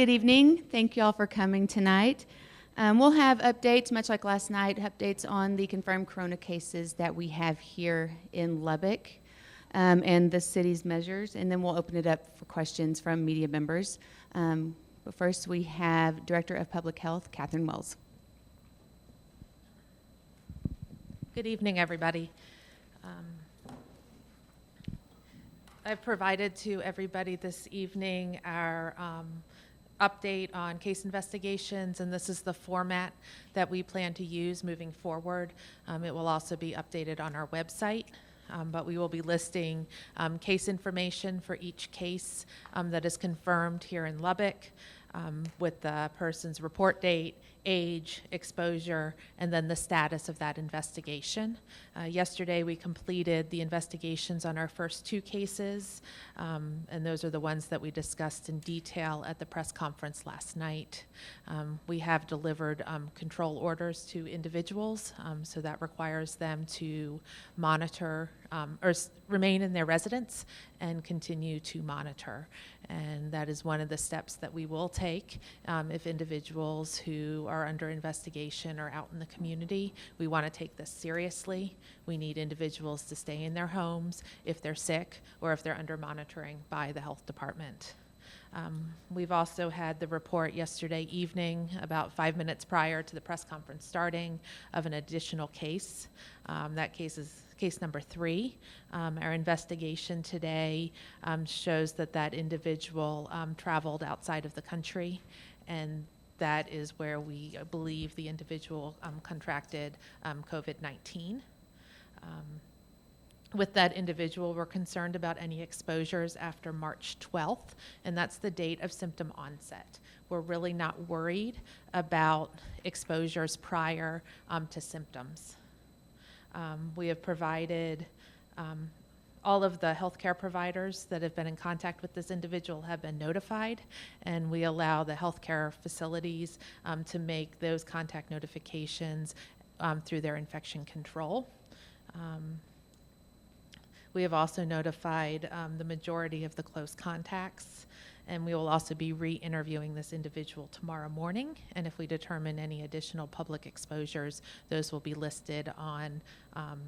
Good evening. Thank you all for coming tonight. We'll have updates, much like last night, updates on the confirmed corona cases that we have here in Lubbock and the city's measures, and then we'll open it up for questions from media members. But first, we have Director of Public Health, Katherine Wells. Good evening, everybody. I've provided to everybody this evening our update on case investigations, and this is the format that we plan to use moving forward. It will also be updated on our website, but we will be listing case information for each case that is confirmed here in Lubbock, with the person's report date, age, exposure, and then the status of that investigation. Yesterday we completed the investigations on our first two cases, and those are the ones that we discussed in detail at the press conference last night. We have delivered control orders to individuals, so that requires them to monitor or remain in their residence and continue to monitor. And that is one of the steps that we will take if individuals who are under investigation are out in the community. We want to take this seriously. We need individuals to stay in their homes if they're sick or if they're under monitoring by the health department. We've also had the report yesterday evening, about 5 minutes prior to the press conference starting, of an additional case. That case is case number 3. Our investigation today shows that that individual traveled outside of the country, and that is where we believe the individual contracted COVID-19. With that individual, we're concerned about any exposures after March 12th, and that's the date of symptom onset. We're really not worried about exposures prior to symptoms. We have provided all of the healthcare providers that have been in contact with this individual have been notified, and we allow the healthcare facilities to make those contact notifications through their infection control. We have also notified the majority of the close contacts, and we will also be re-interviewing this individual tomorrow morning, and if we determine any additional public exposures, those will be listed on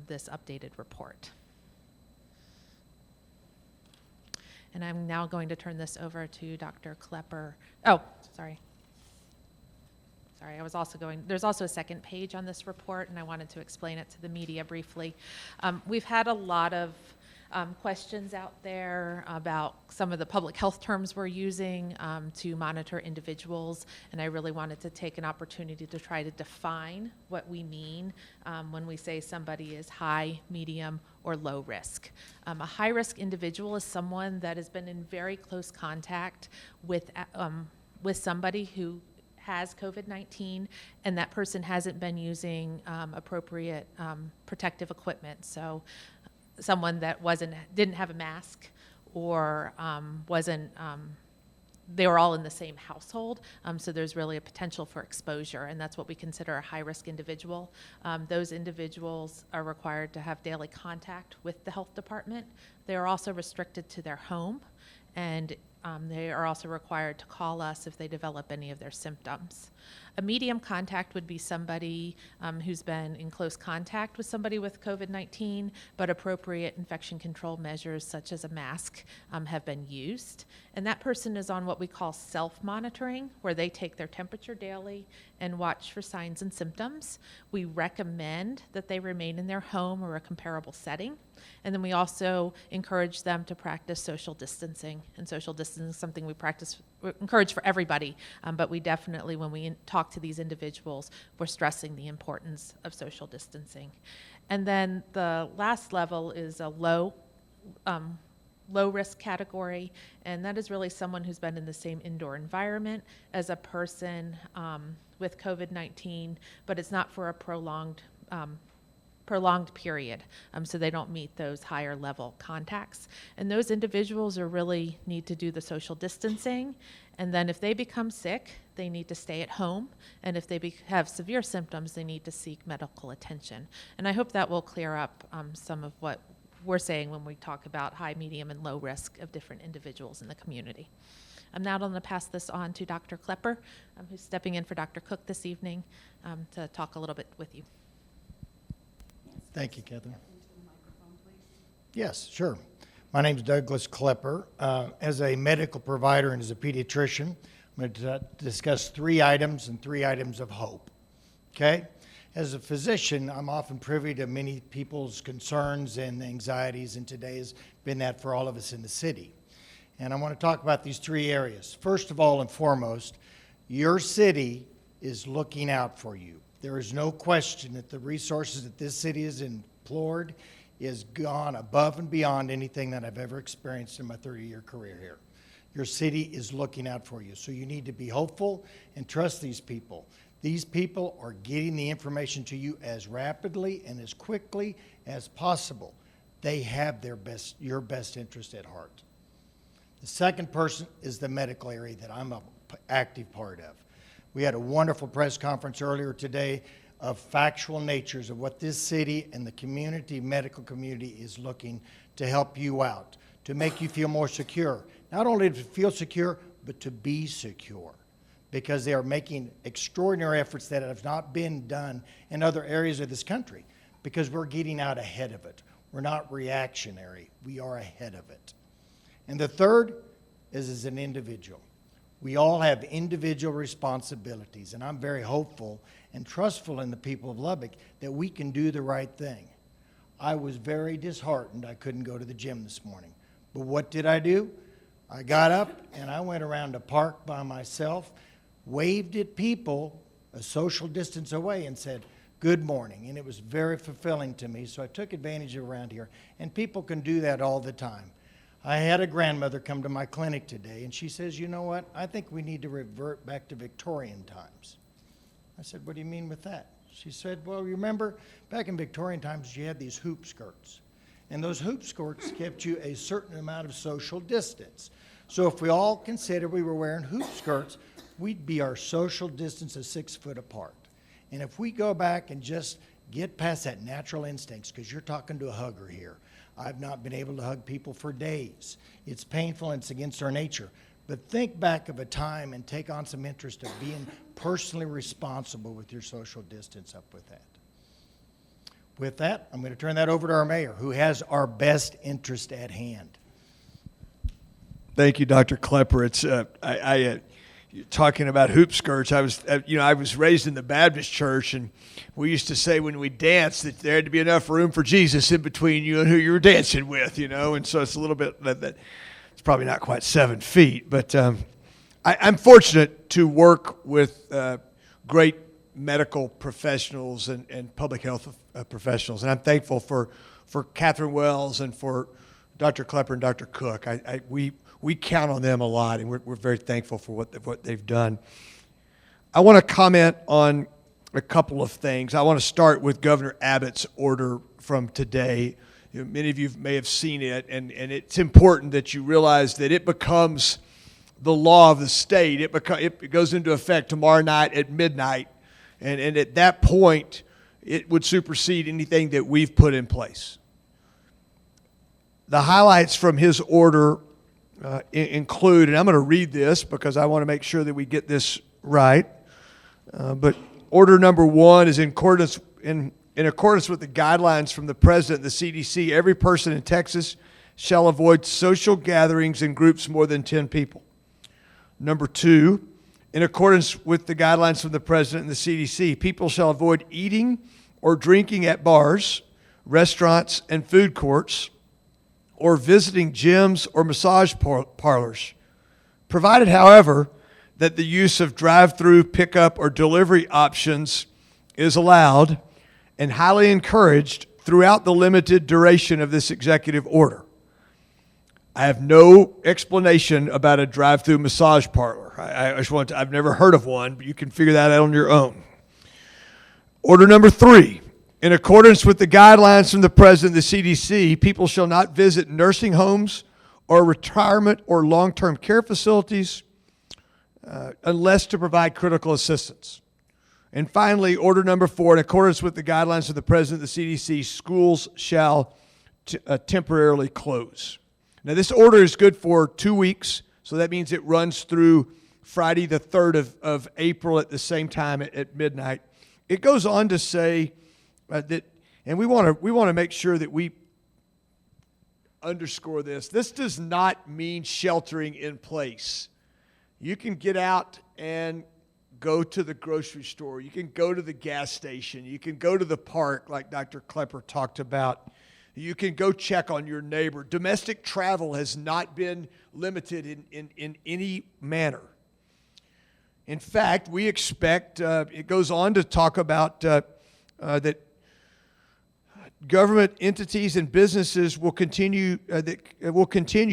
this updated report. And I'm now going to turn this over to Dr. Klepper. Oh, sorry, I was also there's also a second page on this report, and I wanted to explain it to the media briefly. We've had a lot of questions out there about some of the public health terms we're using to monitor individuals, and I really wanted to take an opportunity to try to define what we mean when we say somebody is high, medium, or low risk. A high-risk individual is someone that has been in very close contact with somebody who has COVID-19, and that person hasn't been using appropriate protective equipment. So someone that didn't have a mask, or they were all in the same household, so there's really a potential for exposure, and that's what we consider a high-risk individual. Those individuals are required to have daily contact with the health department. They are also restricted to their home, and they are also required to call us if they develop any of their symptoms. A medium contact would be somebody who's been in close contact with somebody with COVID-19, but appropriate infection control measures such as a mask have been used. And that person is on what we call self-monitoring, where they take their temperature daily and watch for signs and symptoms. We recommend that they remain in their home or a comparable setting. And then we also encourage them to practice social distancing. And social distancing is something we encourage for everybody, but we definitely, when we talk to these individuals, we're stressing the importance of social distancing. And then the last level is a low risk category, and that is really someone who's been in the same indoor environment as a person with COVID-19, but it's not for a prolonged period, so they don't meet those higher level contacts. And those individuals really need to do the social distancing, and then if they become sick, they need to stay at home, and if they have severe symptoms, they need to seek medical attention. And I hope that will clear up some of what we're saying when we talk about high, medium, and low risk of different individuals in the community. I'm now going to pass this on to Dr. Klepper, who's stepping in for Dr. Cook this evening to talk a little bit with you. Thank you, Katherine. Yes, sure. My name is Douglas Klepper. As a medical provider and as a pediatrician, I'm going to discuss 3 items and 3 items of hope. Okay? As a physician, I'm often privy to many people's concerns and anxieties, and today has been that for all of us in the city. And I want to talk about these 3 areas. First of all and foremost, your city is looking out for you. There is no question that the resources that this city has implored is gone above and beyond anything that I've ever experienced in my 30-year career here. Your city is looking out for you, so you need to be hopeful and trust these people. These people are getting the information to you as rapidly and as quickly as possible. They have your best interest at heart. The second person is the medical area that I'm an active part of. We had a wonderful press conference earlier today of factual natures of what this city and the medical community is looking to help you out, to make you feel more secure. Not only to feel secure, but to be secure, because they are making extraordinary efforts that have not been done in other areas of this country, because we're getting out ahead of it. We're not reactionary. We are ahead of it. And the third is as an individual. We all have individual responsibilities, and I'm very hopeful and trustful in the people of Lubbock that we can do the right thing. I was very disheartened I couldn't go to the gym this morning. But what did I do? I got up and I went around a park by myself, waved at people a social distance away and said, "Good morning." And it was very fulfilling to me, so I took advantage of around here. And people can do that all the time. I had a grandmother come to my clinic today, and she says, "You know what? I think we need to revert back to Victorian times." I said, "What do you mean with that?" She said, "Well, remember, back in Victorian times, you had these hoop skirts. And those hoop skirts kept you a certain amount of social distance. So if we all considered we were wearing hoop skirts, we'd be our social distance of 6 foot apart. And if we go back and just get past that natural instincts, because you're talking to a hugger here. I've not been able to hug people for days. It's painful and it's against our nature. But think back of a time and take on some interest of being personally responsible with your social distance up with that." With that, I'm going to turn that over to our mayor, who has our best interest at hand. Thank you, Dr. Klepper. It's talking about hoop skirts. I was raised in the Baptist church, and we used to say when we danced that there had to be enough room for Jesus in between you and who you were dancing with, and so it's a little bit that it's probably not quite 7 feet, but I'm fortunate to work with great medical professionals and public health professionals, and I'm thankful for Katherine Wells and for Dr. Klepper and Dr. Cook. We count on them a lot, and we're very thankful for what they've done. I want to comment on a couple of things. I want to start with Governor Abbott's order from today. Many of you may have seen it, and it's important that you realize that it becomes the law of the state. It goes into effect tomorrow night at midnight, and at that point, it would supersede anything that we've put in place. The highlights from his order include, and I'm going to read this because I want to make sure that we get this right, but order number 1 is in accordance with the guidelines from the President and the CDC. Every person in Texas shall avoid social gatherings in groups more than 10 people. Number 2, in accordance with the guidelines from the President and the CDC, people shall avoid eating or drinking at bars, restaurants, and food courts, or visiting gyms or massage parlors, provided, however, that the use of drive-through, pickup, or delivery options is allowed and highly encouraged throughout the limited duration of this executive order. I have no explanation about a drive-through massage parlor. I've never heard of one, but you can figure that out on your own. Order number 3. In accordance with the guidelines from the President and the CDC, people shall not visit nursing homes or retirement or long-term care facilities unless to provide critical assistance. And finally, order number 4, in accordance with the guidelines of the President and the CDC, schools shall temporarily close. Now, this order is good for 2 weeks, So that means it runs through Friday the 3rd of April at the same time at midnight. It goes on to say that, and we want to make sure that we underscore this. This does not mean sheltering in place. You can get out and go to the grocery store. You can go to the gas station. You can go to the park like Dr. Klepper talked about. You can go check on your neighbor. Domestic travel has not been limited in any manner. In fact, we expect, it goes on to talk about that government entities and businesses will continue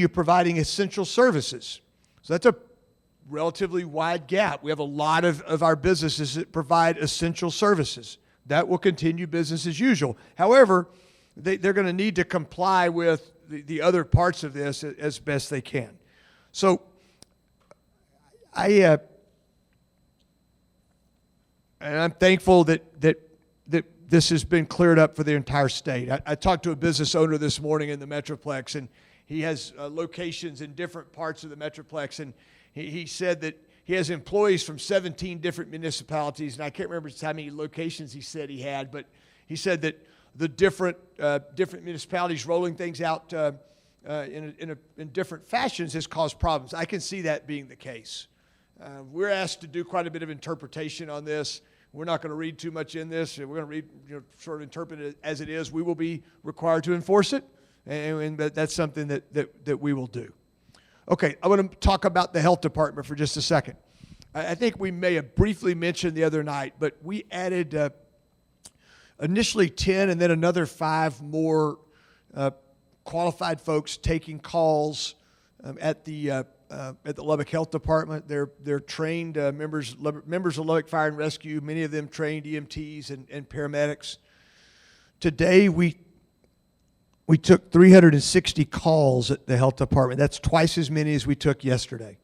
providing essential services. So that's a relatively wide gap. We have a lot of our businesses that provide essential services. That will continue business as usual. However, they're going to need to comply with the other parts of this as best they can. So and I'm thankful that this has been cleared up for the entire state. I talked to a business owner this morning in the Metroplex, and he has locations in different parts of the Metroplex, and he said that he has employees from 17 different municipalities, and I can't remember how many locations he said he had, but he said that the different municipalities rolling things out in different fashions has caused problems. I can see that being the case. We're asked to do quite a bit of interpretation on this. We're not going to read too much in this. We're going to read, sort of interpret it as it is. We will be required to enforce it, and that's something that we will do. Okay, I want to talk about the health department for just a second. I think we may have briefly mentioned the other night, but we added initially 10 and then another 5 more qualified folks taking calls at the Lubbock Health Department. They're trained members of Lubbock Fire and Rescue, many of them trained EMTs and paramedics. Today we took 360 calls at the health department. That's twice as many as we took yesterday.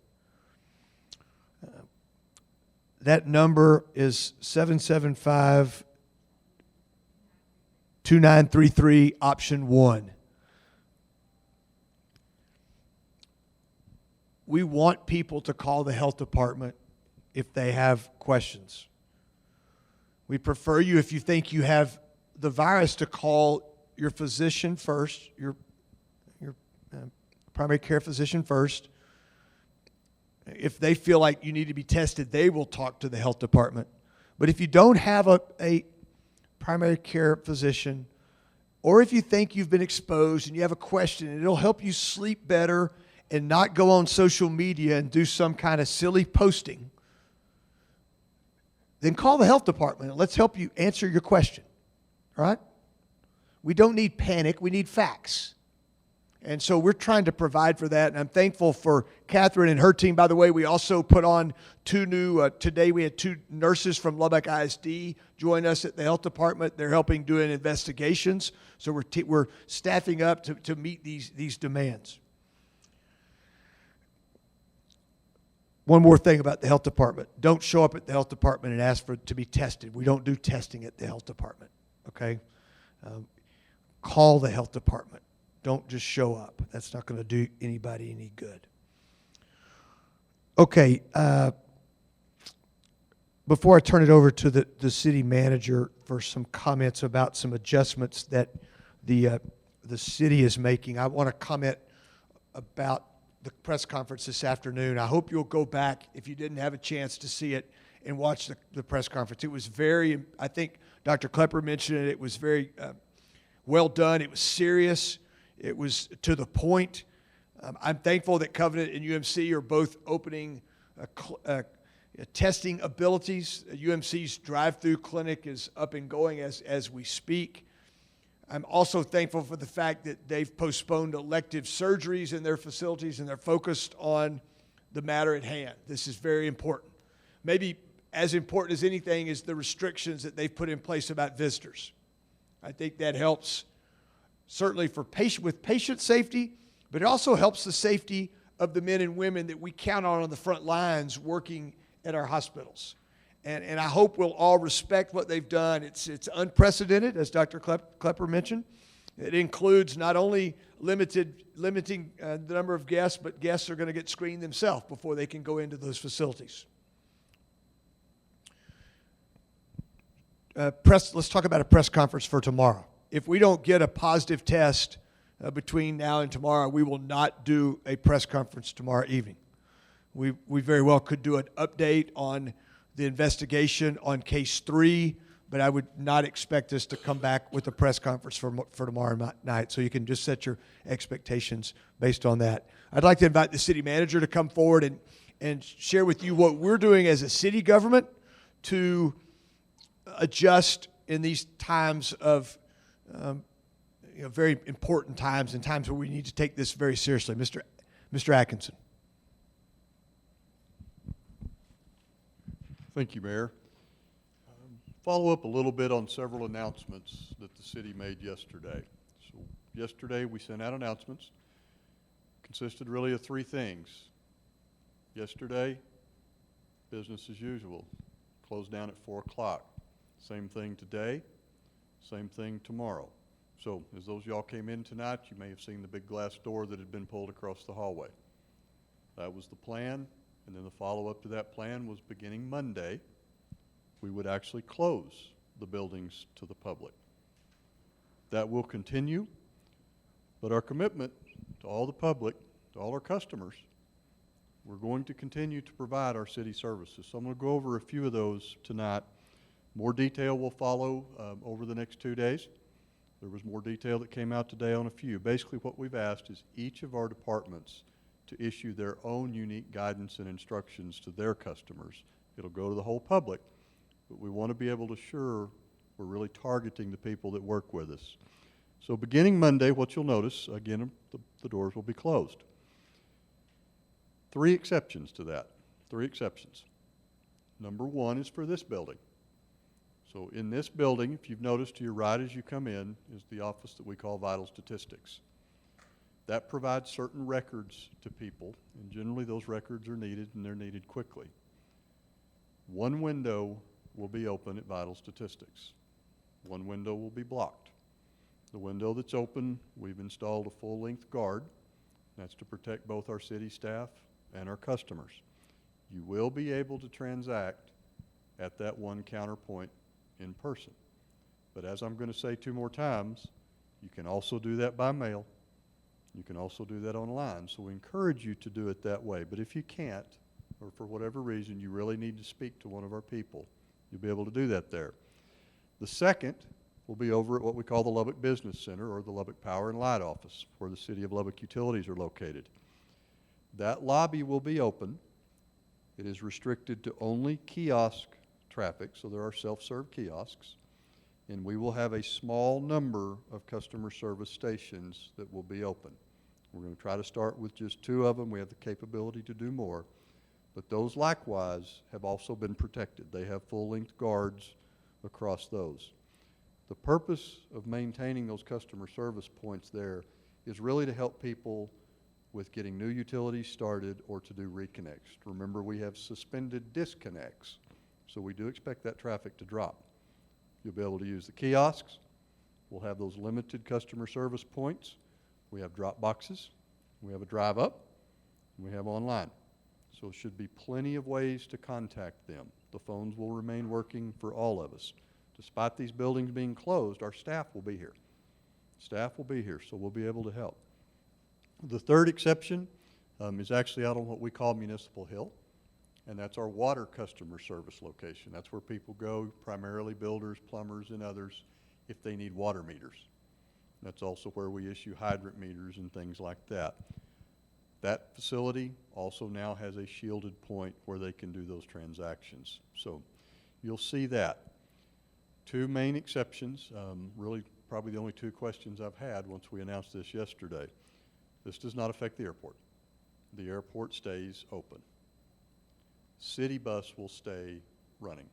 That number is 775-2933, option 1. We want people to call the health department if they have questions. We prefer you, if you think you have the virus, to call your physician first, your primary care physician first. If they feel like you need to be tested, they will talk to the health department. But if you don't have a primary care physician, or if you think you've been exposed and you have a question and it'll help you sleep better and not go on social media and do some kind of silly posting, then call the health department and let's help you answer your question. All right? We don't need panic. We need facts. And so we're trying to provide for that. And I'm thankful for Katherine and her team. By the way, we also put on 2 new, today we had 2 nurses from Lubbock ISD join us at the health department. They're helping doing investigations. So we're staffing up to meet these demands. One more thing about the health department. Don't show up at the health department and ask to be tested. We don't do testing at the health department, okay? Call the health department. Don't just show up. That's not going to do anybody any good. Okay, before I turn it over to the city manager for some comments about some adjustments that the city is making, I want to comment about the press conference this afternoon. I hope you'll go back, if you didn't have a chance to see it, and watch the press conference. It was very, I think Dr. Klepper mentioned it, it was very well done. It was serious. It was to the point. I'm thankful that Covenant and UMC are both opening testing abilities. UMC's drive-through clinic is up and going as we speak. I'm also thankful for the fact that they've postponed elective surgeries in their facilities and they're focused on the matter at hand. This is very important. Maybe as important as anything is the restrictions that they've put in place about visitors. I think that helps certainly for patient safety, but it also helps the safety of the men and women that we count on the front lines working at our hospitals. And I hope we'll all respect what they've done. It's unprecedented, as Dr. Klepper mentioned, It includes not only limiting the number of guests, but guests are going to get screened themselves before they can go into those facilities. Let's talk about a press conference for tomorrow. If we don't get a positive test between now and tomorrow, we will not do a press conference tomorrow evening. We very well could do an update on the investigation on case 3, but I would not expect us to come back with a press conference for tomorrow night, so you can just set your expectations based on that. I'd like to invite the city manager to come forward and share with you what we're doing as a city government to adjust in these times of very important times and times where we need to take this very seriously. Mr. Atkinson. Thank you, Mayor. Follow up a little bit on several announcements that the city made yesterday. So yesterday we sent out announcements. Consisted really of 3 things. Yesterday, business as usual. Closed down at 4 o'clock. Same thing today, same thing tomorrow. So as those of y'all came in tonight, you may have seen the big glass door that had been pulled across the hallway. That was the plan, and then the follow-up to that plan was beginning Monday, we would actually close the buildings to the public. That will continue, but our commitment to all the public, to all our customers, we're going to continue to provide our city services. So I'm going to go over a few of those tonight. More detail will follow over the next 2 days. There was more detail that came out today on a few. Basically what we've asked is each of our departments to issue their own unique guidance and instructions to their customers. It'll go to the whole public, but we want to be able to assure we're really targeting the people that work with us. So beginning Monday, what you'll notice, again, the doors will be closed. 3 exceptions to that, 3 exceptions. Number 1 is for this building. So in this building, if you've noticed to your right as you come in, is the office that we call Vital Statistics. That provides certain records to people, and generally those records are needed, and they're needed quickly. 1 window will be open at Vital Statistics. 1 window will be blocked. The window that's open, we've installed a full-length guard. That's to protect both our city staff and our customers. You will be able to transact at that 1 counterpoint in person. But as I'm going to say 2 more times, you can also do that by mail. You can also do that online. So we encourage you to do it that way. But if you can't, or for whatever reason you really need to speak to one of our people, you'll be able to do that there. The second will be over at what we call the Lubbock Business Center, or the Lubbock Power and Light Office, where the City of Lubbock utilities are located. That lobby will be open. It is restricted to only kiosk traffic, so there are self-serve kiosks, and we will have a small number of customer service stations that will be open. We're going to try to start with just 2 of them. We have the capability to do more, but those likewise have also been protected. They have full-length guards across those. The purpose of maintaining those customer service points there is really to help people with getting new utilities started or to do reconnects. Remember, we have suspended disconnects, so we do expect that traffic to drop. You'll be able to use the kiosks. We'll have those limited customer service points. We have drop boxes. We have a drive up. And we have online. So there should be plenty of ways to contact them. The phones will remain working for all of us. Despite these buildings being closed, our staff will be here. Staff will be here, so we'll be able to help. The third exception is actually out on what we call Municipal Hill, and that's our water customer service location. That's where people go, primarily builders, plumbers, and others, if they need water meters. That's also where we issue hydrant meters and things like that. That facility also now has a shielded point where they can do those transactions. So you'll see that. 2 main exceptions, really probably the only 2 questions I've had once we announced this yesterday. This does not affect the airport. The airport stays open. City bus will stay running,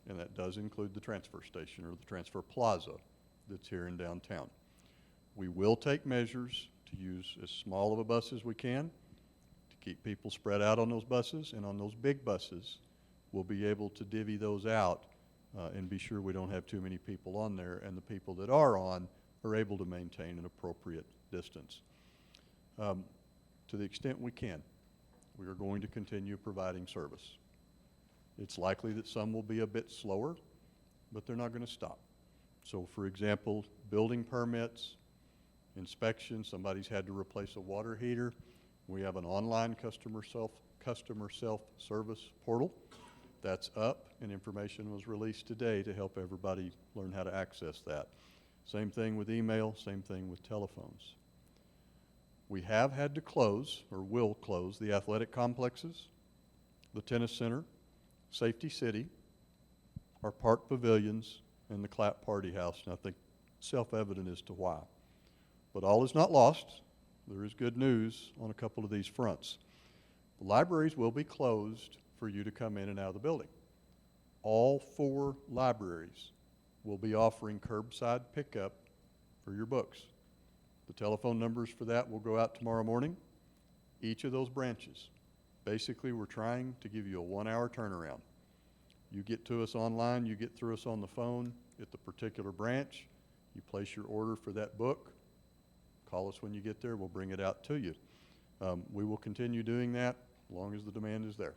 and that does include the transfer station or the transfer plaza that's here in downtown. We will take measures to use as small of a bus as we can to keep people spread out on those buses, and on those big buses, we'll be able to divvy those out and be sure we don't have too many people on there, and the people that are on are able to maintain an appropriate distance. To the extent we can, we are going to continue providing service. It's likely that some will be a bit slower, but they're not going to stop. So for example, building permits, inspections, somebody's had to replace a water heater. We have an online customer self-service portal that's up, and information was released today to help everybody learn how to access that. Same thing with email, same thing with telephones. We have had to close, or will close, the athletic complexes, the tennis center, Safety City, our park pavilions, and the Clap Party House, and I think self-evident as to why. But all is not lost. There is good news on a couple of these fronts. The libraries will be closed for you to come in and out of the building. All 4 libraries will be offering curbside pickup for your books. The telephone numbers for that will go out tomorrow morning. Each of those branches. Basically, we're trying to give you a 1-hour turnaround. You get to us online, you get through us on the phone at the particular branch, you place your order for that book, call us when you get there, we'll bring it out to you. We will continue doing that as long as the demand is there.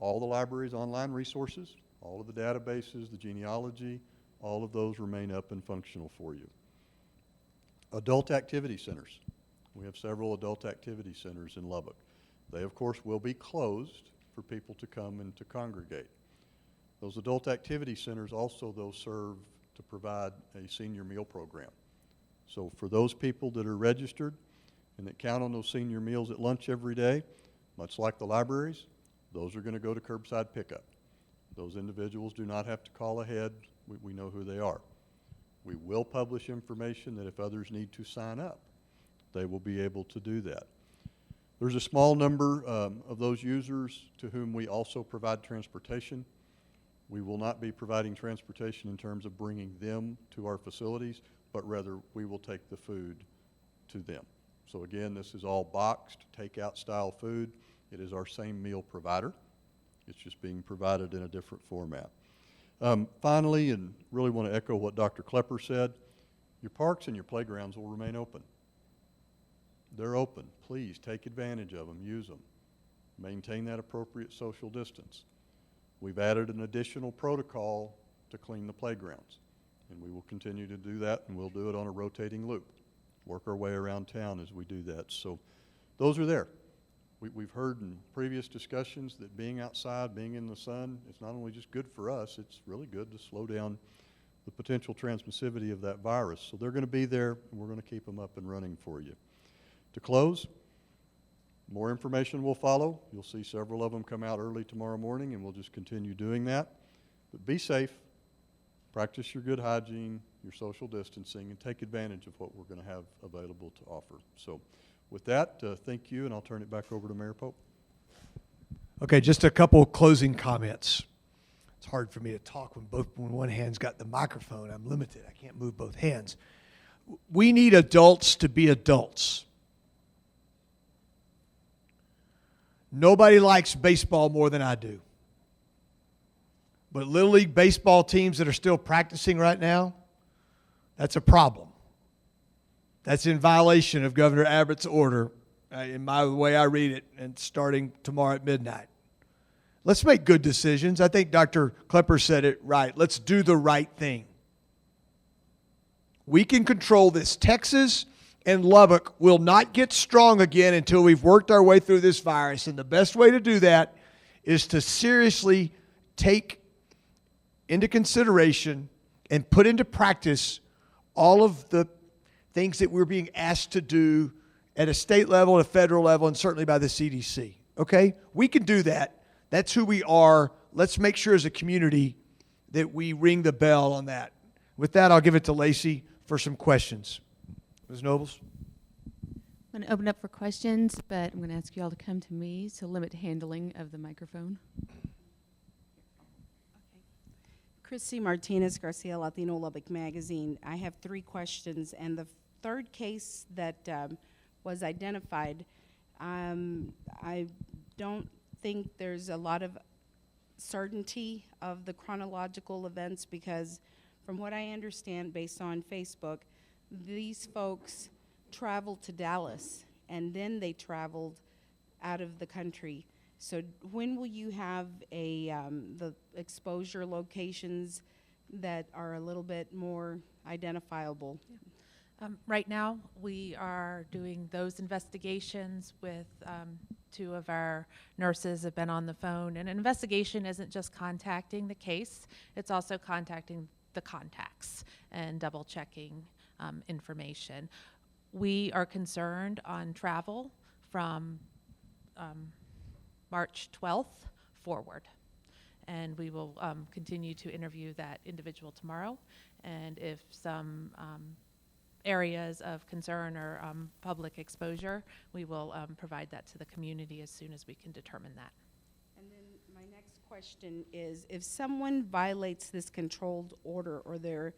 All the library's online resources, all of the databases, the genealogy, all of those remain up and functional for you. Adult activity centers. We have several adult activity centers in Lubbock. They, of course, will be closed for people to come and to congregate. Those adult activity centers also, though, serve to provide a senior meal program. So for those people that are registered and that count on those senior meals at lunch every day, much like the libraries, those are going to go to curbside pickup. Those individuals do not have to call ahead. We know who they are. We will publish information that if others need to sign up, they will be able to do that. There's a small number of those users to whom we also provide transportation. We will not be providing transportation in terms of bringing them to our facilities, but rather we will take the food to them. So again, this is all boxed, takeout style food. It is our same meal provider. It's just being provided in a different format. Finally, and really want to echo what Dr. Klepper said, your parks and your playgrounds will remain open. They're open. Please take advantage of them, use them. Maintain that appropriate social distance. We've added an additional protocol to clean the playgrounds, and we will continue to do that, and we'll do it on a rotating loop. Work our way around town as we do that. So those are there. We've heard in previous discussions that being outside, being in the sun, it's not only just good for us, it's really good to slow down the potential transmissivity of that virus. So they're going to be there, and we're going to keep them up and running for you. To close, more information will follow. You'll see several of them come out early tomorrow morning, and we'll just continue doing that. But be safe, practice your good hygiene, your social distancing, and take advantage of what we're going to have available to offer. So with that, thank you, and I'll turn it back over to Mayor Pope. Okay, just a couple closing comments. It's hard for me to talk when one hand's got the microphone. I'm limited. I can't move both hands. We need adults to be adults. Nobody likes baseball more than I do. But Little League baseball teams that are still practicing right now, that's a problem. That's in violation of Governor Abbott's order, in the way I read it, and starting tomorrow at midnight. Let's make good decisions. I think Dr. Klepper said it right. Let's do the right thing. We can control this. Texas and Lubbock will not get strong again until we've worked our way through this virus. And the best way to do that is to seriously take into consideration and put into practice all of the things that we're being asked to do at a state level, at a federal level, and certainly by the CDC. Okay? We can do that. That's who we are. Let's make sure as a community that we ring the bell on that. With that, I'll give it to Lacey for some questions. Ms. Nobles? I'm going to open up for questions, but I'm going to ask you all to come to me, so limit handling of the microphone. Christy Martinez Garcia, Latino Lubbock Magazine. I have 3 questions, and the third case that was identified, I don't think there's a lot of certainty of the chronological events, because from what I understand based on Facebook, these folks traveled to Dallas, and then they traveled out of the country. So when will you have the exposure locations that are a little bit more identifiable? Right now, we are doing those investigations with two of our nurses have been on the phone. And an investigation isn't just contacting the case, it's also contacting the contacts and double checking information. We are concerned on travel from March 12th forward. And we will continue to interview that individual tomorrow. And if some areas of concern or public exposure, we will provide that to the community as soon as we can determine that. And then my next question is, if someone violates this controlled order or their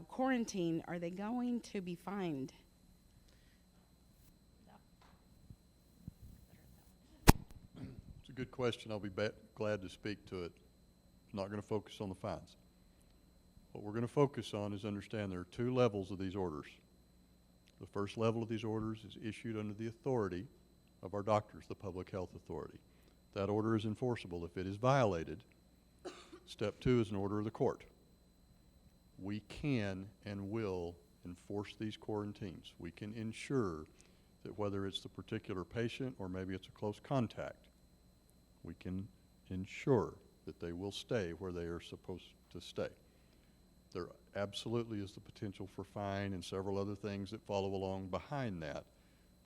quarantine, are they going to be fined? It's a good question. I'll be glad to speak to it. I'm not going to focus on the fines. What we're going to focus on is understand there are two levels of these orders. The first level of these orders is issued under the authority of our doctors, the public health authority. That order is enforceable if it is violated. Step two is an order of the court. We can and will enforce these quarantines. We can ensure that whether it's the particular patient or maybe it's a close contact, we can ensure that they will stay where they are supposed to stay. There absolutely is the potential for fine and several other things that follow along behind that.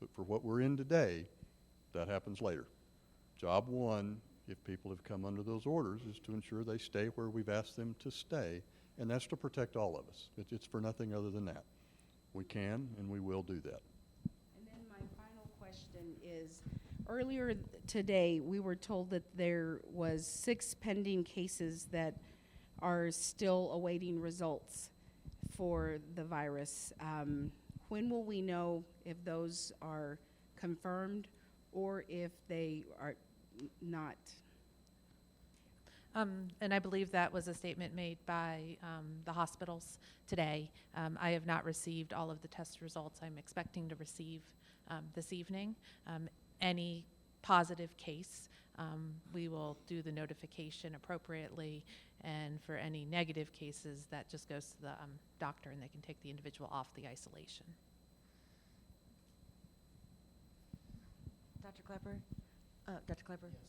But for what we're in today, that happens later. Job one, if people have come under those orders, is to ensure they stay where we've asked them to stay, and that's to protect all of us. It's for nothing other than that. We can and we will do that. And then my final question is, earlier today, we were told that there was 6 pending cases that are still awaiting results for the virus. When will we know if those are confirmed or if they are not? And I believe that was a statement made by the hospitals today. I have not received all of the test results I'm expecting to receive this evening. Any positive case, we will do the notification appropriately, and for any negative cases, that just goes to the doctor and they can take the individual off the isolation. Dr. Klepper? Dr. Klepper? Yes.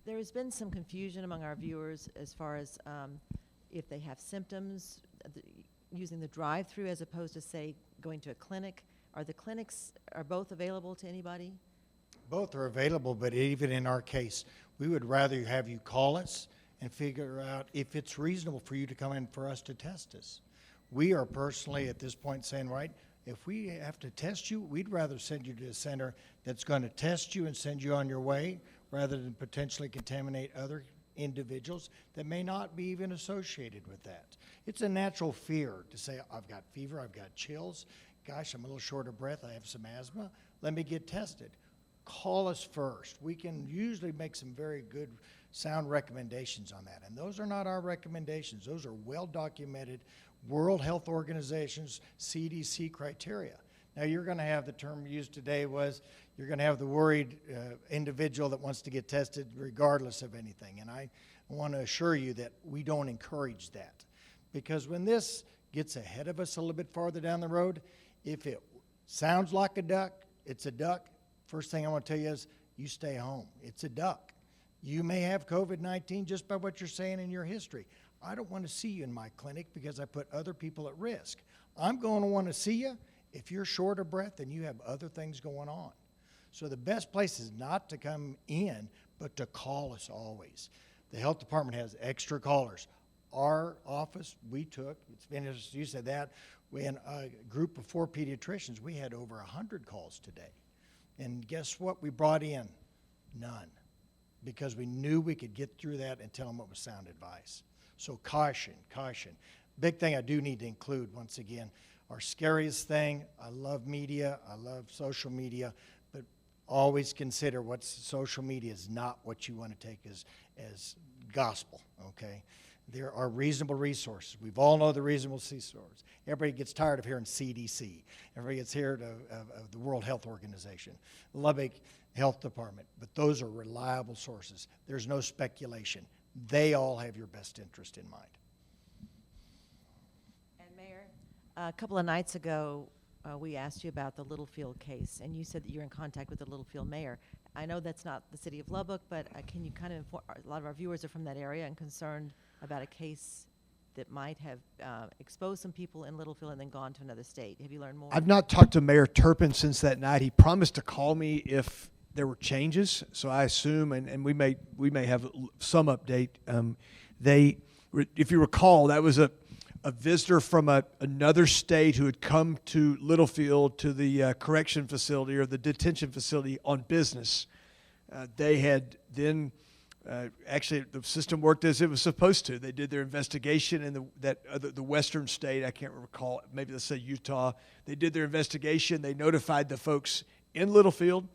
There has been some confusion among our viewers as far as if they have symptoms, using the drive-through as opposed to, say, going to a clinic. Are both available to anybody? Both are available, but even in our case, we would rather have you call us and figure out if it's reasonable for you to come in for us to test us. We are personally at this point saying, right, if we have to test you, we'd rather send you to a center that's going to test you and send you on your way rather than potentially contaminate other individuals that may not be even associated with that. It's a natural fear to say, I've got fever, I've got chills, gosh, I'm a little short of breath, I have some asthma, let me get tested. Call us first. We can usually make some very good sound recommendations on that. And those are not our recommendations. Those are well-documented World Health Organization's CDC criteria. Now, you're going to have the term used today was you're going to have the worried individual that wants to get tested regardless of anything. And I want to assure you that we don't encourage that. Because when this gets ahead of us a little bit farther down the road, if it sounds like a duck, it's a duck. First thing I want to tell you is you stay home. It's a duck. You may have COVID-19 just by what you're saying in your history. I don't want to see you in my clinic because I put other people at risk. I'm going to want to see you if you're short of breath and you have other things going on. So the best place is not to come in, but to call us always. The health department has extra callers. Our office, it's been, as you said that, we had a group of 4 pediatricians. We had over 100 calls today. And guess what we brought in? None. Because we knew we could get through that and tell them what was sound advice. So caution, caution. Big thing I do need to include, once again, our scariest thing, I love media, I love social media, but always consider what's social media is not what you want to take as gospel, okay? There are reasonable resources. We've all know the reasonable resources. Everybody gets tired of hearing CDC. Everybody gets tired of the World Health Organization, Lubbock Health Department. But those are reliable sources. There's no speculation. They all have your best interest in mind. And Mayor, a couple of nights ago, we asked you about the Littlefield case, and you said that you're in contact with the Littlefield mayor. I know that's not the city of Lubbock, but can you kind of inform, a lot of our viewers are from that area and concerned about a case that might have exposed some people in Littlefield and then gone to another state. Have you learned more? I've not talked to Mayor Turpin since that night. He promised to call me if there were changes, so I assume, and we may have some update. If you recall, that was a visitor from another state who had come to Littlefield to the correction facility or the detention facility on business. They had then actually the system worked as it was supposed to. They did their investigation in the western state. I can't recall. Maybe let's say Utah. They did their investigation. They notified the folks in Littlefield.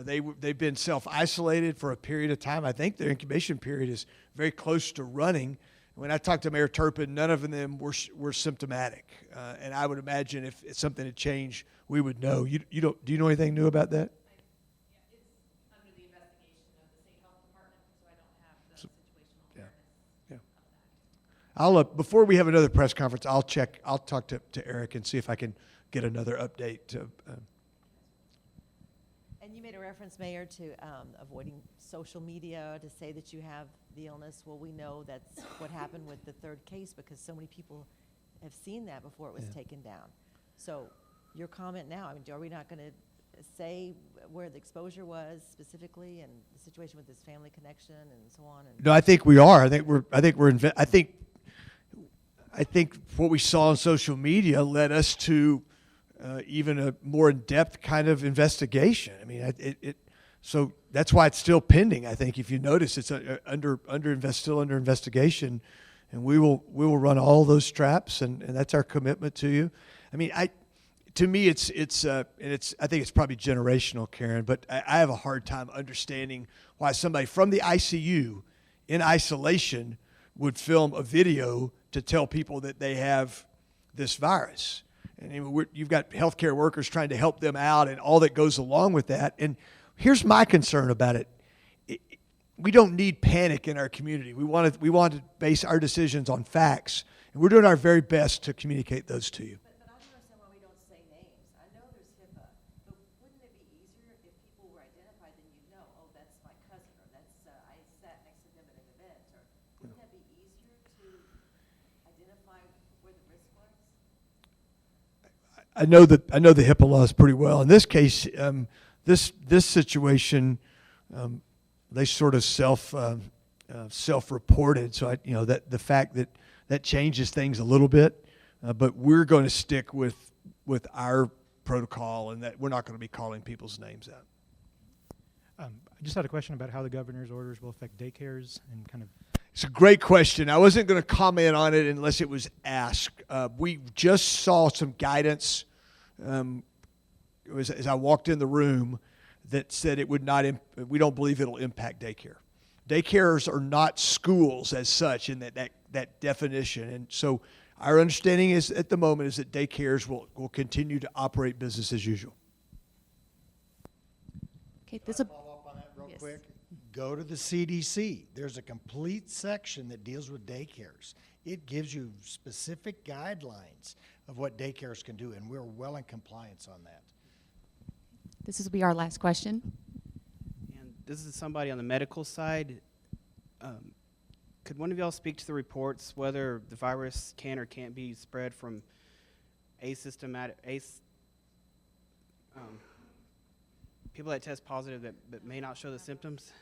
They've been self-isolated for a period of time. I think their incubation period is very close to running. When I talked to Mayor Turpin, none of them were symptomatic, and I would imagine if something had changed, we would know. Do you know anything new about that? Yeah, it's under the investigation of the state health department, so I don't have the situational awareness of that. Before we have another press conference, I'll talk to Eric and see if I can get another update. And you made a reference, Mayor, to avoiding social media to say that you have the illness. Well, we know that's what happened with the third case because so many people have seen that before it was taken down. So your comment now, I mean, are we not going to say where the exposure was specifically and the situation with this family connection and so on? No, I think we are. I think what we saw on social media led us to even a more in-depth kind of investigation. I mean, so that's why it's still pending. I think if you notice, it's still under investigation, and we will run all those traps, and that's our commitment to you. I mean, to me, I think it's probably generational, Karen, but I have a hard time understanding why somebody from the ICU in isolation would film a video to tell people that they have this virus. And you've got healthcare workers trying to help them out and all that goes along with that. And here's my concern about it. We don't need panic in our community. We want to base our decisions on facts. And we're doing our very best to communicate those to you. But I don't understand why we don't say names. I know there's HIPAA, but wouldn't it be easier if people were identified, then you'd know, oh, that's my cousin, or that's, I sat next to them at an event, or wouldn't that be easier to identify where the risk was? I know the HIPAA laws pretty well. In this case, this situation, they sort of self-reported. So that the fact that changes things a little bit, but we're going to stick with our protocol, and that we're not going to be calling people's names out. I just had a question about how the governor's orders will affect daycares and kind of. It's a great question. I wasn't going to comment on it unless it was asked. We just saw some guidance as I walked in the room that said it would not. We don't believe it'll impact daycare. Daycares are not schools as such in that definition, and so our understanding is at the moment is that daycares will continue to operate business as usual. Okay, this will. Follow up on that real Yes. quick. Go to the CDC. There's a complete section that deals with daycares. It gives you specific guidelines of what daycares can do, and we're well in compliance on that. This will be our last question. And this is somebody on the medical side. Could one of y'all speak to the reports whether the virus can or can't be spread from people that test positive that may not show the symptoms?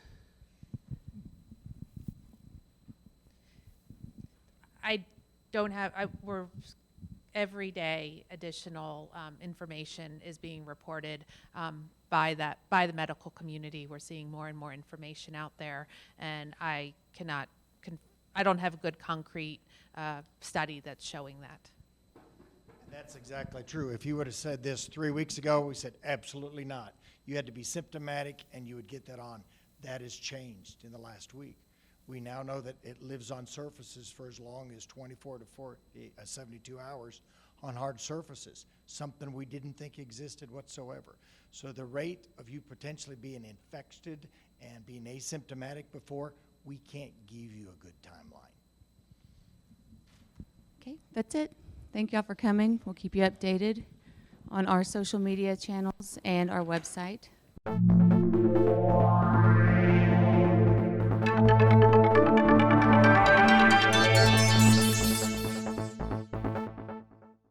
I don't have, every day additional information is being reported by the medical community. We're seeing more and more information out there, and I don't have a good concrete study that's showing that. That's exactly true. If you would have said this 3 weeks ago, we said absolutely not. You had to be symptomatic and you would get that on. That has changed in the last week. We now know that it lives on surfaces for as long as 24 to 72 hours on hard surfaces, something we didn't think existed whatsoever. So the rate of you potentially being infected and being asymptomatic before, we can't give you a good timeline. Okay, that's it. Thank y'all for coming. We'll keep you updated on our social media channels and our website.